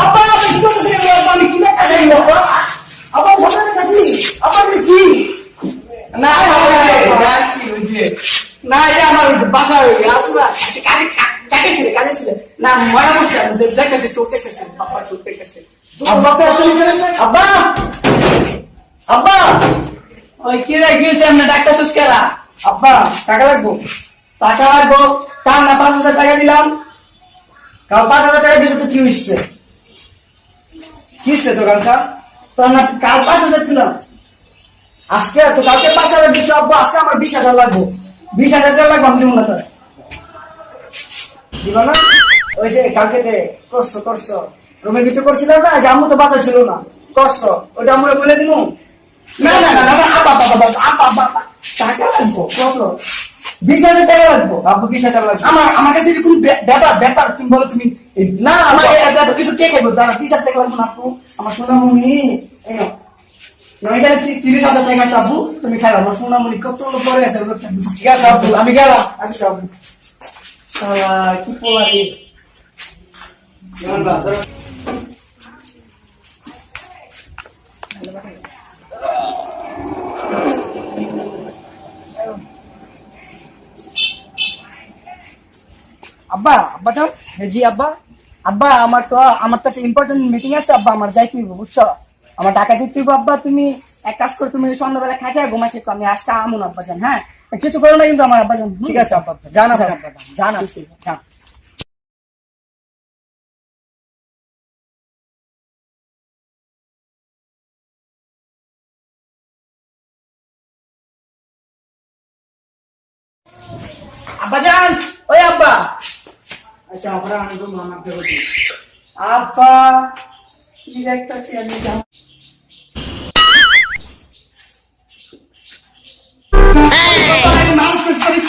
আব্বা আমি কি করতেছি? আমি কি দেখা যাই বাবা? আব্বা ঘটনা কাটি আব্বা কি না কি হয়েছে? না এটা আমার বাসা হয়ে গেছে কাজে ছিল না মরা বসে দেখতেছে চোখ দেখতেছে বাবা চোখ দেখতেছে আব্বা আব্বা আব্বা ওই কি রে গিয়েছে আমরা ডাক্তার সুস্কেরা আব্বা টাকা লাগবো তার না 5,000 টাকা দিলাম কাল 5,000 টাকা দিয়েছে তো কি হচ্ছে তো কালকা তোর না কাল 5,000 দিলাম আজকে তো কালকে 5,000 দিচ্ছ আব্বা আজকে আমার 20,000 লাগবো 20,000 টাকা লাগবো আমি দিব না তোর দিব না ওই যে কালকে করছো রুমের ভিতরে করছিলাম না যে আম্মু তো বাসা ছিল না করছো ওটা আমরা বলে দিব না টাকা লাগবো কত 20,000 টাকা লাগবো আব্বু 20,000 লাগবে আমার কাছে এরকম ব্যাপার তুমি বলো তুমি না আমার এত কিছু কে খাইবো দাঁড়া 20,000 টাকা লাগবে না আপু আমার সোনামণি 30,000 টাকা আছে আব্বু তুমি খাইবা আমার সোনামণি কত পরে আছে ঠিক আছে আব্বু আমি গেলাম আচ্ছা আব্বু কি পোলারি আব্বা আব্বা যাও জি আব্বা আমার তো একটা ইম্পর্টেন্ট মিটিং আছে আব্বা আমার যাইতে হইব বুঝছো আমার ঢাকা যেতে হইব আব্বা তুমি এক কাজ করো তুমি সন্ধ্যাবেলা খাইতে ঘুমাইতে আমি আজকে আমুন আব্বা যান হ্যাঁ কিছু করো না কিন্তু আমার আব্বা যান ঠিক আছে আব্বা জান আব্বা জান জান আব্বা যান ওই আব্বা আচ্ছা আমরা আমি তো মামা কে বলি আব্বা কি দেখতাছি আমি জান এই মানুষ কিছু